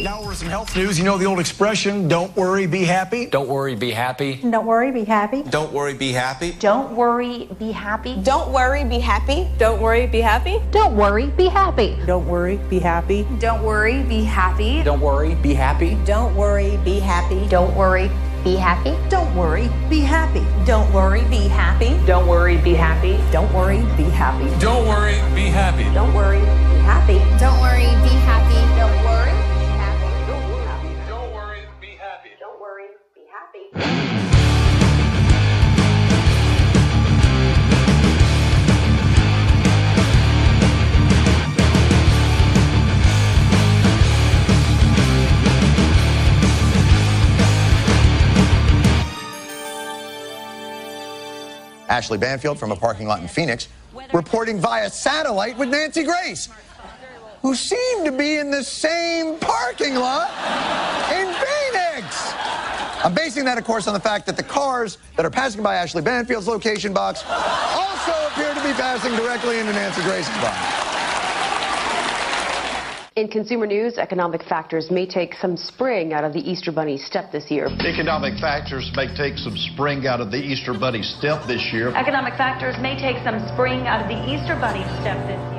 Now we're some health news. You know the old expression, don't worry, be happy? Don't worry, be happy. Don't worry, be happy. Don't worry, be happy. Don't worry, be happy. Don't worry, be happy. Don't worry, be happy. Don't worry, be happy. Don't worry, be happy. Don't worry, be happy. Don't worry, be happy. Don't worry, be happy. Don't worry, be happy. Don't worry, be happy. Don't worry, be happy. Don't worry, be happy. Don't worry, be happy. Don't worry, be happy. Don't worry, be happy. Don't worry, be happy. Don't worry, Don't worry, be happy. don't worry, be happy. Ashley Banfield from a parking lot in Phoenix, reporting via satellite with Nancy Grace, who seemed to be in the same parking lot in Phoenix. I'm basing that, of course, on the fact that the cars that are passing by Ashley Banfield's location box also appear to be passing directly into Nancy Grace's box. In consumer news, economic factors may take some spring out of the Easter Bunny's step this year. Economic factors may take some spring out of the Easter Bunny step this year. Economic factors may take some spring out of the Easter Bunny step this year.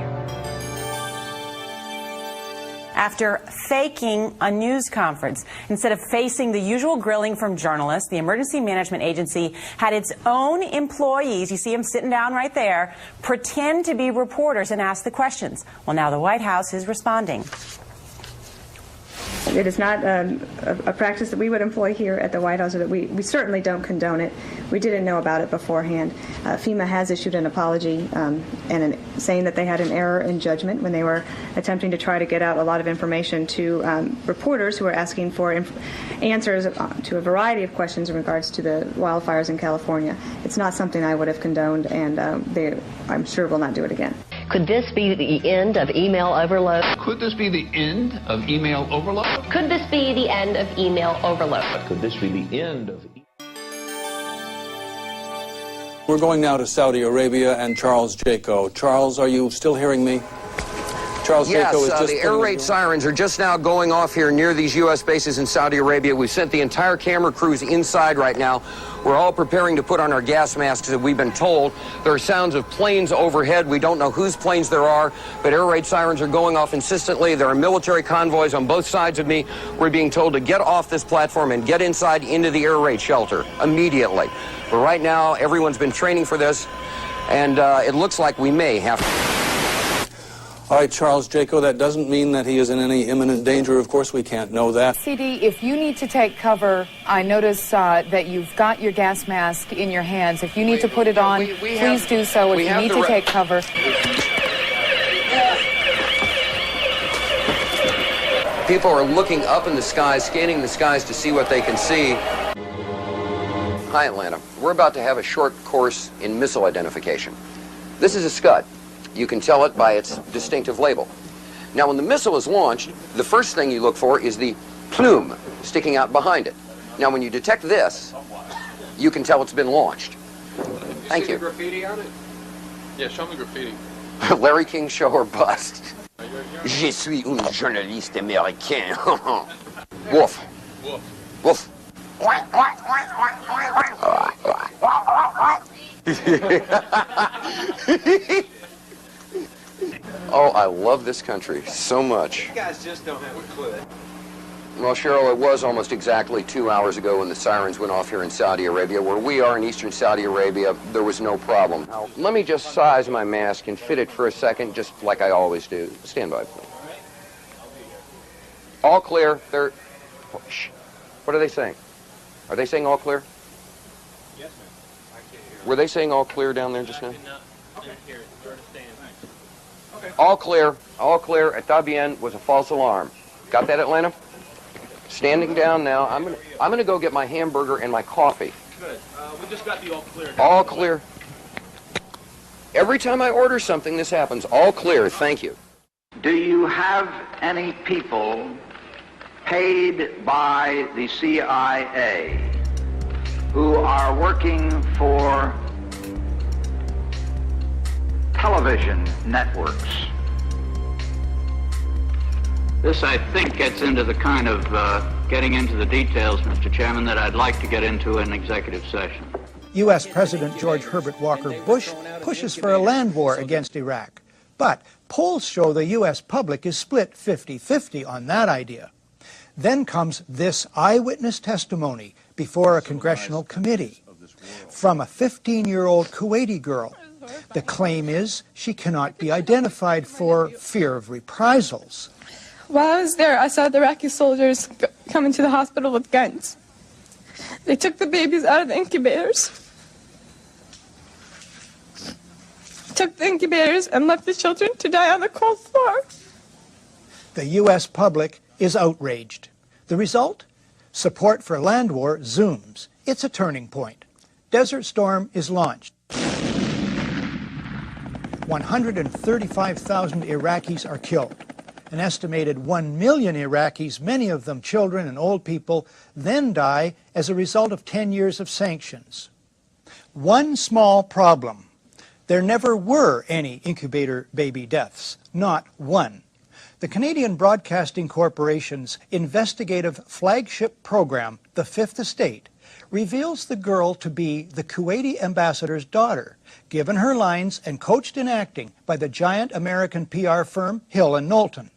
After faking a news conference, instead of facing the usual grilling from journalists, the Emergency Management Agency had its own employees, you see them sitting down right there, pretend to be reporters and ask the questions. Well, now the White House is responding. It is not a practice that we would employ here at the White House, or that we certainly don't condone it. We didn't know about it beforehand. FEMA has issued an apology saying that they had an error in judgment when they were attempting to try to get out a lot of information to reporters who are asking for answers to a variety of questions in regards to the wildfires in California. It's not something I would have condoned, and I'm sure will not do it again. Could this be the end of email overload? Could this be the end of email overload? Could this be the end of email overload? Could this be the end of We're going now to Saudi Arabia and Charles Jaco. Charles, are you still hearing me? Charles Yes, Jaco is just the air raid sirens are just now going off here near these U.S. bases in Saudi Arabia. We've sent the entire camera crews inside right now. We're all preparing to put on our gas masks, as we've been told. There are sounds of planes overhead. We don't know whose planes there are, but air raid sirens are going off insistently. There are military convoys on both sides of me. We're being told to get off this platform and get inside into the air raid shelter immediately. But right now, everyone's been training for this, and it looks like we may have to. All right, Charles Jaco, that doesn't mean that he is in any imminent danger. Of course, we can't know that. CD, if you need to take cover, I notice that you've got your gas mask in your hands. If you need to put it on, please do so. If you need to take cover. People are looking up in the skies, scanning the skies to see what they can see. Hi, Atlanta. We're about to have a short course in missile identification. This is a Scud. You can tell it by its distinctive label. Now, when the missile is launched, the first thing you look for is the plume sticking out behind it. Now, when you detect this, you can tell it's been launched. Thank you. See the graffiti on it? Yeah, show me graffiti. Larry King show or bust. Je suis un journaliste américain. Woof. Woof. Woof. Oh, I love this country so much. You guys just don't have a clue. Well, Cheryl, it was almost exactly 2 hours ago when the sirens went off here in Saudi Arabia. Where we are in eastern Saudi Arabia, there was no problem. Now, let me just size my mask and fit it for a second, just like I always do. Stand by, please. All clear. They're... Shh. What are they saying? Are they saying all clear? Yes, ma'am. I can't hear. Were they saying all clear down there just now? Okay. All clear. All clear. Está bien was a false alarm. Got that, Atlanta? Standing down now. I'm gonna go get my hamburger and my coffee. Good. We just got the all clear. All clear. Every time I order something, this happens. All clear. Thank you. Do you have any people paid by the CIA who are working for television networks This, I think, gets into the kind of getting into the details, Mr. Chairman, that I'd like to get into in executive session. U.S. President George Herbert Walker Bush pushes for a land war against Iraq. But polls show the U.S. public is split 50-50 on that idea. Then comes this eyewitness testimony before a congressional committee from a 15-year-old Kuwaiti girl. The claim is she cannot be identified for fear of reprisals. While I was there, I saw the Iraqi soldiers come into the hospital with guns. They took the babies out of the incubators. Took the incubators and left the children to die on the cold floor. The U.S. public is outraged. The result? Support for land war zooms. It's a turning point. Desert Storm is launched. 135,000 Iraqis are killed. An estimated 1 million Iraqis, many of them children and old people, then die as a result of 10 years of sanctions. One small problem. There never were any incubator baby deaths, not one. The Canadian Broadcasting Corporation's investigative flagship program, The Fifth Estate, reveals the girl to be the Kuwaiti ambassador's daughter, given her lines and coached in acting by the giant American PR firm Hill & Knowlton.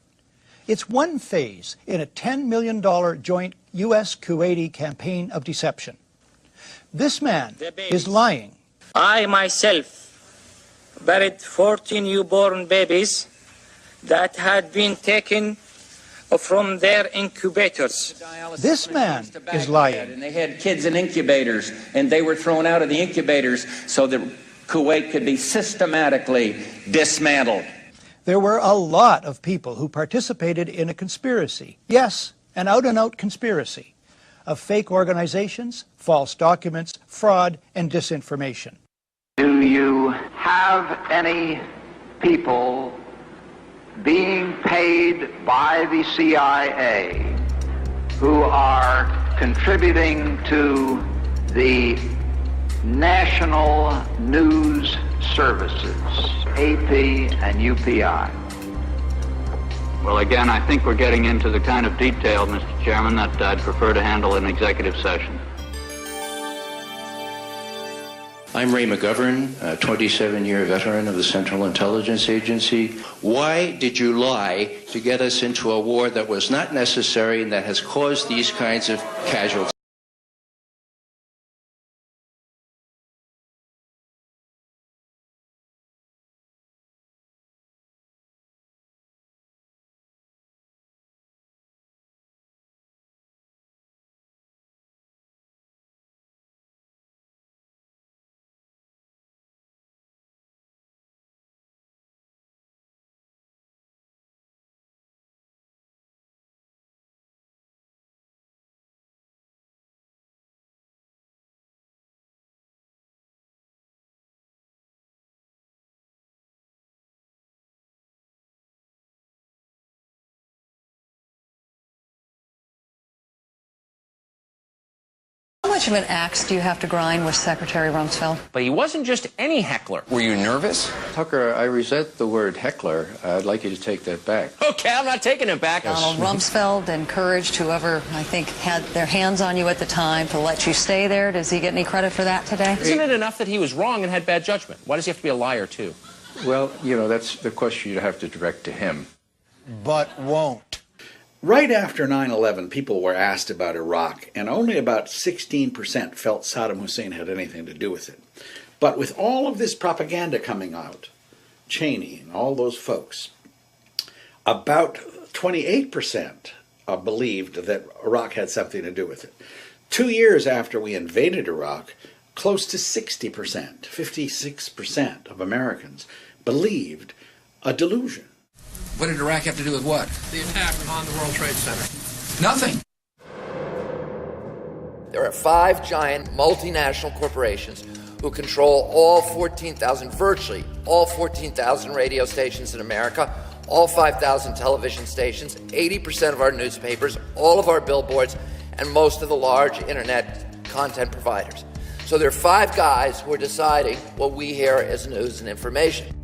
It's one phase in a $10 million joint U.S.-Kuwaiti campaign of deception. This man is lying. I myself buried 14 newborn babies that had been taken from their incubators. This man is lying. And they had kids in incubators, and they were thrown out of the incubators so that Kuwait could be systematically dismantled. There were a lot of people who participated in a conspiracy. Yes, an out-and-out conspiracy of fake organizations, false documents, fraud, and disinformation. Do you have any people being paid by the CIA who are contributing to the national news services, AP and UPI? Well, again, I think we're getting into the kind of detail, Mr. Chairman, that I'd prefer to handle in executive session. I'm Ray McGovern, a 27-year veteran of the Central Intelligence Agency. Why did you lie to get us into a war that was not necessary and that has caused these kinds of casualties? How much of an axe do you have to grind with Secretary Rumsfeld? But he wasn't just any heckler. Were you nervous? Tucker, I resent the word heckler. I'd like you to take that back. Okay, I'm not taking it back. Donald Rumsfeld encouraged whoever, I think, had their hands on you at the time to let you stay there. Does he get any credit for that today? Isn't it enough that he was wrong and had bad judgment? Why does he have to be a liar, too? Well, you know, that's the question you'd have to direct to him. But won't. Right after 9/11, people were asked about Iraq, and only about 16% felt Saddam Hussein had anything to do with it. But with all of this propaganda coming out, Cheney and all those folks, about 28% believed that Iraq had something to do with it. 2 years after we invaded Iraq, close to 60%, 56% of Americans believed a delusion. What did Iraq have to do with what? The attack on the World Trade Center. Nothing. There are 5 giant multinational corporations who control all 14,000, virtually all 14,000 radio stations in America, all 5,000 television stations, 80% of our newspapers, all of our billboards, and most of the large internet content providers. So there are 5 guys who are deciding what we hear as news and information.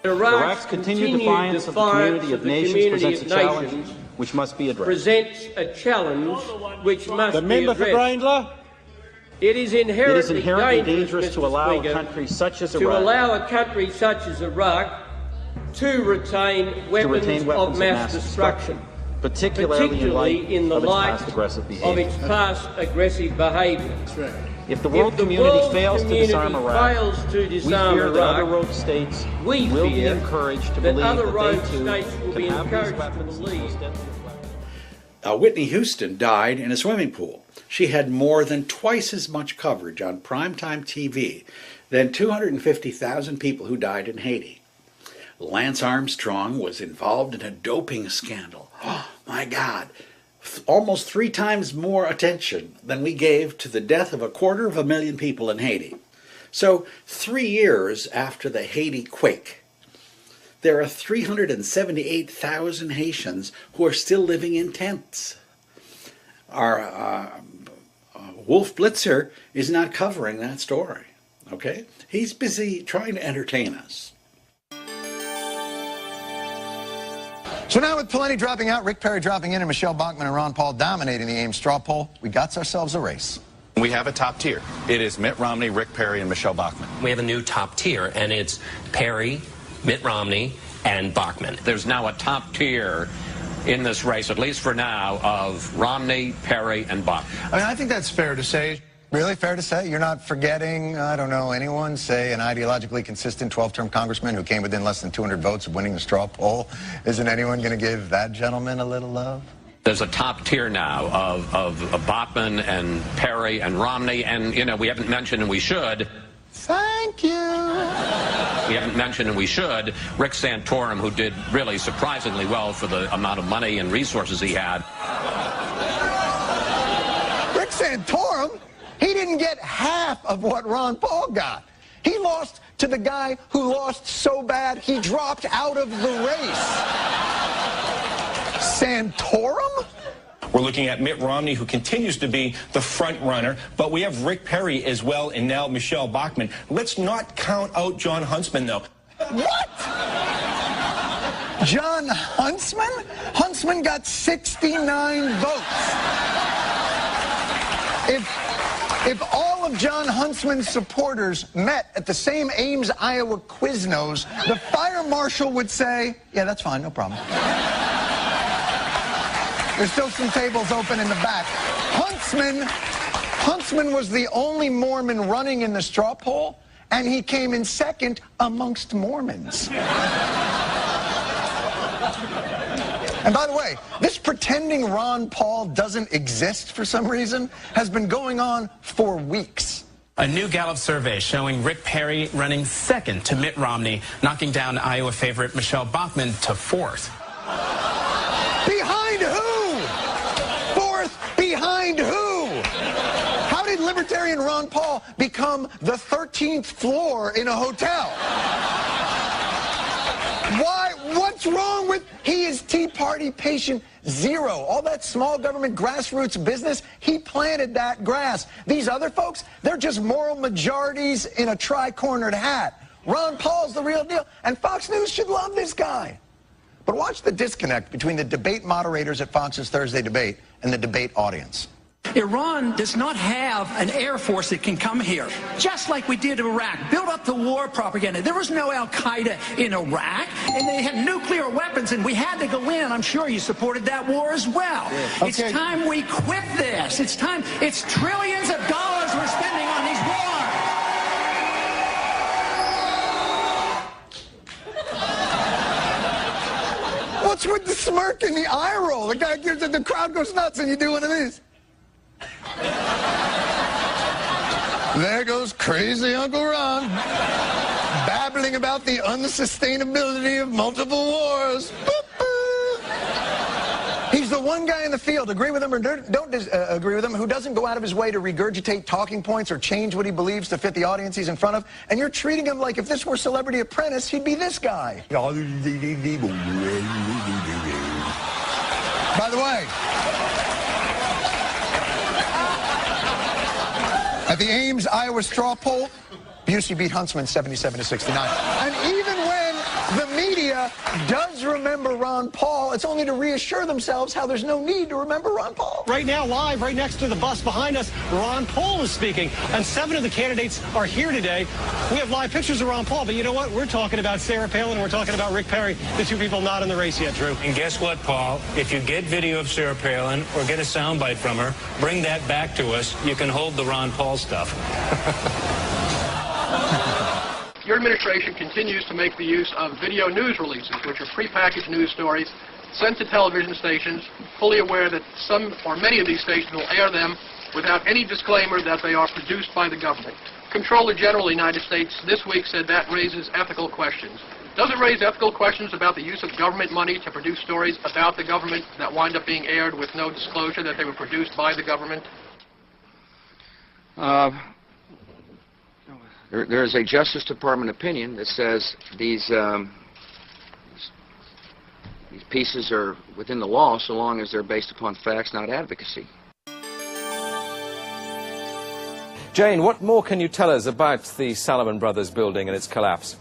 Iraq's continued defiance of the community of nations presents a challenge which must be addressed. Presents a challenge which must the member be for Grindler. It is inherently dangerous to allow a country such as Iraq to retain weapons of mass destruction, particularly in the light of its past aggressive behaviour. If the world community fails to disarm Iraq, we fear that other rogue states will be encouraged to believe that they too can have these weapons. Whitney Houston died in a swimming pool. She had more than twice as much coverage on primetime TV than 250,000 people who died in Haiti. Lance Armstrong was involved in a doping scandal. Oh, my God. Almost 3 times more attention than we gave to the death of 250,000 people in Haiti. So 3 years after the Haiti quake, there are 378,000 Haitians who are still living in tents. Our Wolf Blitzer is not covering that story, okay? He's busy trying to entertain us. So now with Plenty dropping out, Rick Perry dropping in, and Michelle Bachmann and Ron Paul dominating the Ames straw poll, we got ourselves a race. We have a top tier. It is Mitt Romney, Rick Perry, and Michelle Bachmann. We have a new top tier, and it's Perry, Mitt Romney, and Bachmann. There's now a top tier in this race, at least for now, of Romney, Perry, and Bachmann. I mean, I think that's fair to say. Really fair to say? You're not forgetting, I don't know, anyone, say an ideologically consistent 12-term congressman who came within less than 200 votes of winning the straw poll? Isn't anyone going to give that gentleman a little love? There's a top tier now of Bachmann and Perry and Romney, and, you know, we haven't mentioned, and we should. Thank you. We haven't mentioned, and we should, Rick Santorum, who did really surprisingly well for the amount of money and resources he had. Rick Santorum? He didn't get half of what Ron Paul got. He lost to the guy who lost so bad he dropped out of the race. Santorum? We're looking at Mitt Romney, who continues to be the front runner, but we have Rick Perry as well, and now Michelle Bachmann. Let's not count out John Huntsman, though. What? John Huntsman? Huntsman got 69 votes. If all of John Huntsman's supporters met at the same Ames, Iowa Quiznos, the fire marshal would say, yeah, that's fine, no problem. There's still some tables open in the back. Huntsman was the only Mormon running in the straw poll, and he came in second amongst Mormons. And by the way, this pretending Ron Paul doesn't exist for some reason has been going on for weeks. A new Gallup survey showing Rick Perry running second to Mitt Romney, knocking down Iowa favorite Michelle Bachmann to fourth. Behind who? Fourth behind who? How did Libertarian Ron Paul become the 13th floor in a hotel? Why? What's wrong with... He is Tea Party patient zero. All that small government grassroots business, he planted that grass. These other folks, they're just moral majorities in a tri-cornered hat. Ron Paul's the real deal, and Fox News should love this guy. But watch the disconnect between the debate moderators at Fox's Thursday debate and the debate audience. Iran does not have an air force that can come here, just like we did in Iraq. Build up the war propaganda. There was no Al-Qaeda in Iraq, and they had nuclear weapons, and we had to go in. I'm sure you supported that war as well. Yeah. Okay. It's time we quit this. It's time. It's trillions of dollars we're spending on these wars. What's with the smirk and the eye roll? The guy gives it, the crowd goes nuts, and you do one of these. There goes crazy Uncle Ron, babbling about the unsustainability of multiple wars. He's the one guy in the field, agree with him or don't agree with him, who doesn't go out of his way to regurgitate talking points or change what he believes to fit the audience he's in front of. And you're treating him like if this were Celebrity Apprentice, he'd be this guy. By the way, at the Ames, Iowa straw poll, Busey beat Huntsman 77-69. And even when the media does remember Ron Paul, it's only to reassure themselves how there's no need to remember Ron Paul. Right now, live, right next to the bus behind us, Ron Paul is speaking, and 7 of the candidates are here today. We have live pictures of Ron Paul, but you know what? We're talking about Sarah Palin, we're talking about Rick Perry, the 2 people not in the race yet, Drew. And guess what, Paul? If you get video of Sarah Palin or get a soundbite from her, bring that back to us. You can hold the Ron Paul stuff. Your administration continues to make the use of video news releases, which are prepackaged news stories sent to television stations, fully aware that some or many of these stations will air them without any disclaimer that they are produced by the government. Comptroller General of the United States this week said that raises ethical questions. Does it raise ethical questions about the use of government money to produce stories about the government that wind up being aired with no disclosure that they were produced by the government? There is a Justice Department opinion that says these pieces are within the law so long as they're based upon facts, not advocacy. Jane, what more can you tell us about the Salomon Brothers building and its collapse?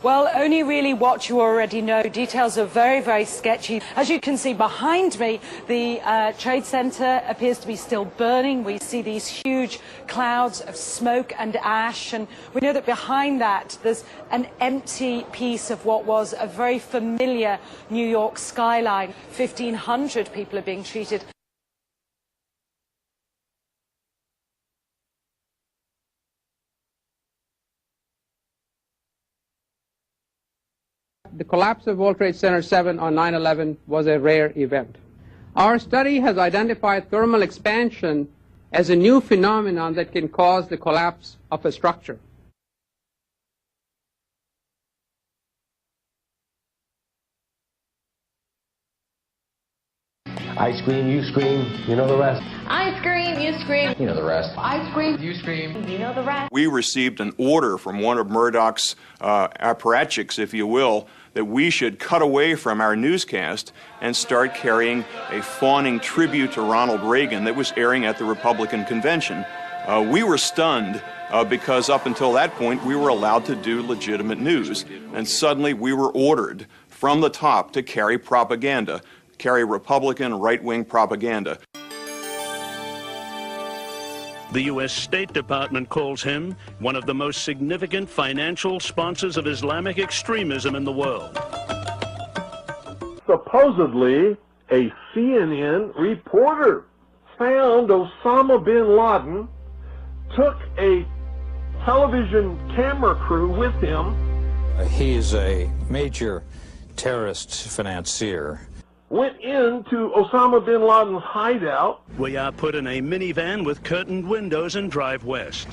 Well, only really what you already know. Details are very, very sketchy. As you can see behind me, the Trade Center appears to be still burning. We see these huge clouds of smoke and ash, and we know that behind that there's an empty piece of what was a very familiar New York skyline. 1,500 people are being treated. The collapse of World Trade Center 7 on 9/11 was a rare event. Our study has identified thermal expansion as a new phenomenon that can cause the collapse of a structure. I scream, you scream, you know the rest. I scream, you scream. You know the rest. I scream, you scream. You know the rest. We received an order from one of Murdoch's apparatchiks, if you will, that we should cut away from our newscast and start carrying a fawning tribute to Ronald Reagan that was airing at the Republican convention. We were stunned because up until that point we were allowed to do legitimate news, and suddenly we were ordered from the top to carry propaganda, carry Republican right-wing propaganda. The U.S. State Department calls him one of the most significant financial sponsors of Islamic extremism in the world. Supposedly, a CNN reporter found Osama bin Laden, took a television camera crew with him. He's a major terrorist financier. Went into Osama bin Laden's hideout. We are put in a minivan with curtained windows and drive west.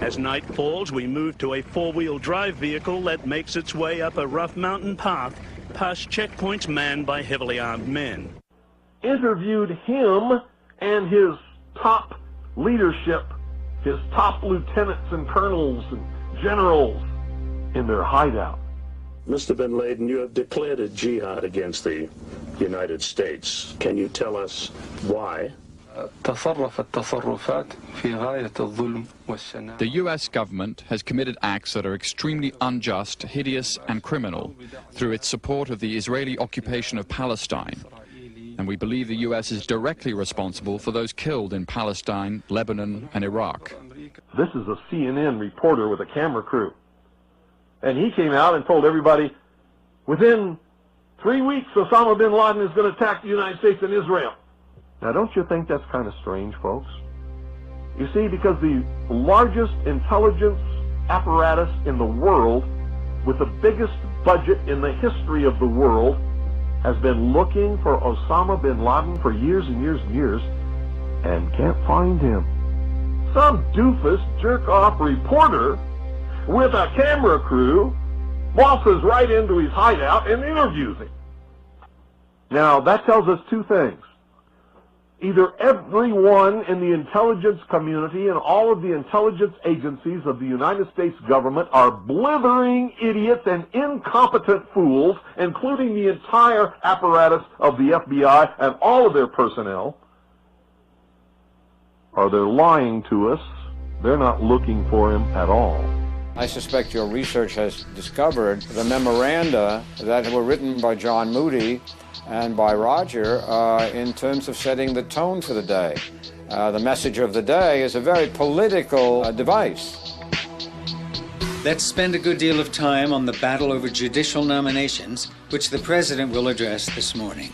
As night falls, we move to a four-wheel drive vehicle that makes its way up a rough mountain path past checkpoints manned by heavily armed men. Interviewed him and his top leadership, his top lieutenants and colonels and generals in their hideout. Mr. bin Laden, you have declared a jihad against the United States. Can you tell us why? The U.S. government has committed acts that are extremely unjust, hideous, and criminal through its support of the Israeli occupation of Palestine. And we believe the U.S. is directly responsible for those killed in Palestine, Lebanon, and Iraq. This is a CNN reporter with a camera crew. And he came out and told everybody, within 3 weeks, Osama bin Laden is going to attack the United States and Israel. Now, don't you think that's kind of strange, folks? You see, because the largest intelligence apparatus in the world, with the biggest budget in the history of the world, has been looking for Osama bin Laden for years and years and years, and can't find him. Some doofus, jerk-off reporter with a camera crew waltzes right into his hideout and interviews him. Now, that tells us two things. Either everyone in the intelligence community and all of the intelligence agencies of the United States government are blithering idiots and incompetent fools, including the entire apparatus of the FBI and all of their personnel, or they're lying to us. They're not looking for him at all. I suspect your research has discovered the memoranda that were written by John Moody and by Roger in terms of setting the tone for the day. The message of the day is a very political device. Let's spend a good deal of time on the battle over judicial nominations, which the President will address this morning.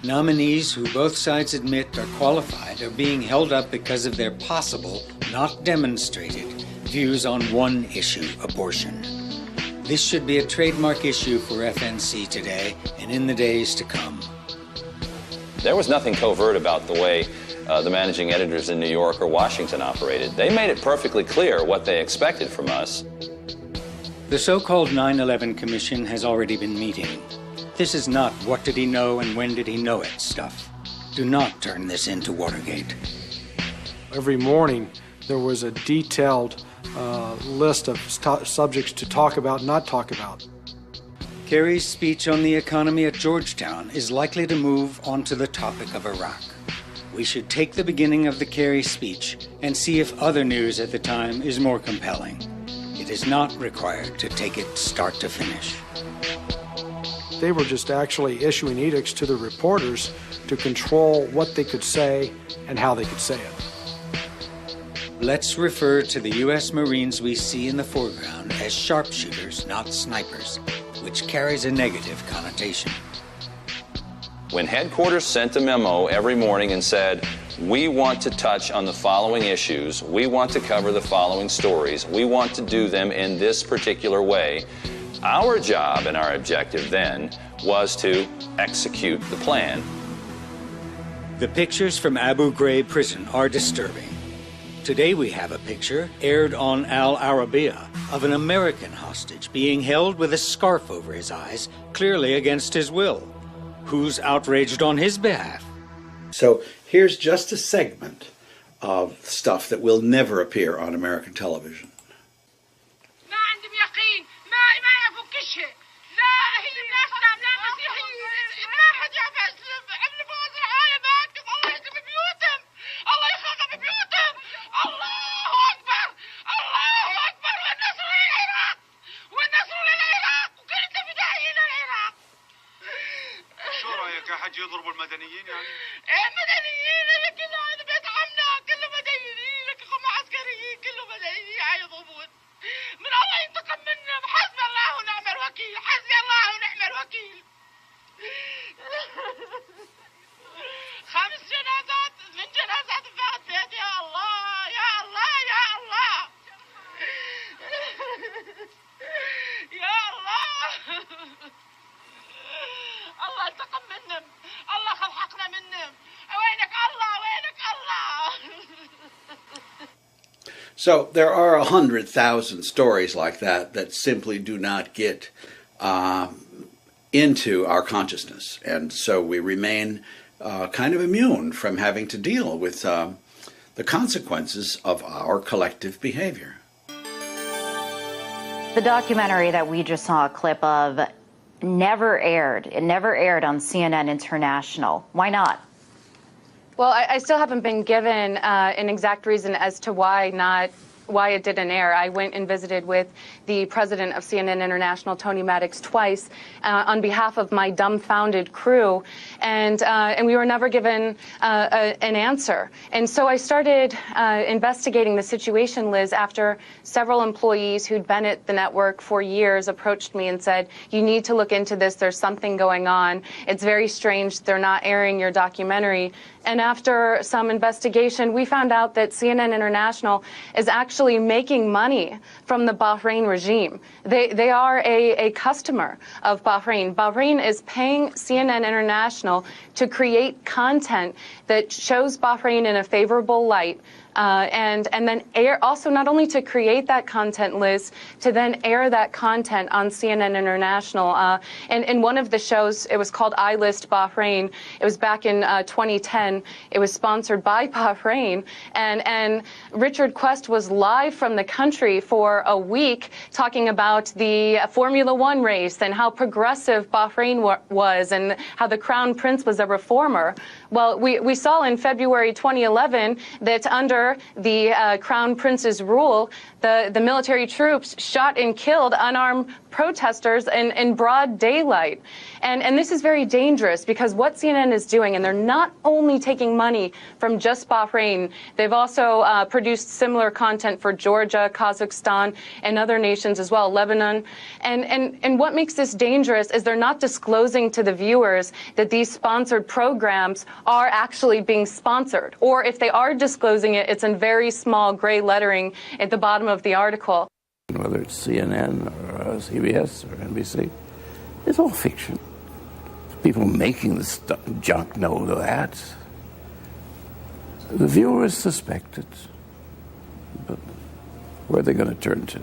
Nominees who both sides admit are qualified are being held up because of their possible, not demonstrated, views on one issue, abortion. This should be a trademark issue for FNC today and in the days to come. There was nothing covert about the way the managing editors in New York or Washington operated. They made it perfectly clear what they expected from us. The so-called 9/11 Commission has already been meeting. This is not what did he know and when did he know it stuff. Do not turn this into Watergate. Every morning there was a detailed list of subjects to talk about, not talk about. Kerry's speech on the economy at Georgetown is likely to move on to the topic of Iraq. We should take the beginning of the Kerry speech and see if other news at the time is more compelling. It is not required to take it start to finish. They were just actually issuing edicts to the reporters to control what they could say and how they could say it. Let's refer to the U.S. Marines we see in the foreground as sharpshooters, not snipers, which carries a negative connotation. When headquarters sent a memo every morning and said, we want to touch on the following issues, we want to cover the following stories, we want to do them in this particular way, our job and our objective then was to execute the plan. The pictures from Abu Ghraib prison are disturbing. Today we have a picture, aired on Al Arabiya, of an American hostage being held with a scarf over his eyes, clearly against his will. Who's outraged on his behalf? So here's just a segment of stuff that will never appear on American television. يضربوا المدنيين يعني؟ ايه مدنيين كله هذا بيت عمنا كله مدنيين هم عسكريين كله مدنيين يضربون من الله ينتقم منهم حسبي الله ونعم الوكيل حسبي الله ونعم الوكيل 5 جنازات من جنازات فات بيت يا الله يا الله يا الله يا الله الله انتقم منهم الله خلحقنا منهم وينك الله وينك الله. So there are 100,000 stories like that simply do not get into our consciousness, and so we remain kind of immune from having to deal with the consequences of our collective behavior. The documentary that we just saw a clip of never aired. It never aired on CNN International. Why not? Well, I still haven't been given an exact reason as to why it didn't air. I went and visited with the president of CNN International, Tony Maddox, twice on behalf of my dumbfounded crew, and we were never given an answer. And so I started investigating the situation, Liz, after several employees who'd been at the network for years approached me and said, you need to look into this, there's something going on. It's very strange they're not airing your documentary. And after some investigation, we found out that CNN International is actually making money from the Bahrain regime. They are a customer of Bahrain. Bahrain is paying CNN International to create content that shows Bahrain in a favorable light. And then also not only to create that content, Liz, to then air that content on CNN International. And in one of the shows, it was called I List Bahrain. It was back in 2010. It was sponsored by Bahrain. And Richard Quest was live from the country for a week talking about the Formula One race and how progressive Bahrain was and how the Crown Prince was a reformer. Well, we saw in February 2011 that under after the Crown Prince's rule, the military troops shot and killed unarmed protesters in broad daylight. And this is very dangerous because what CNN is doing, and they're not only taking money from just Bahrain, they've also produced similar content for Georgia, Kazakhstan, and other nations as well, Lebanon. And what makes this dangerous is they're not disclosing to the viewers that these sponsored programs are actually being sponsored. Or if they are disclosing it, it's in very small gray lettering at the bottom of the article. Whether it's CNN or CBS or NBC, it's all fiction. People making the junk know that. The viewers suspect it, but where are they going to turn to?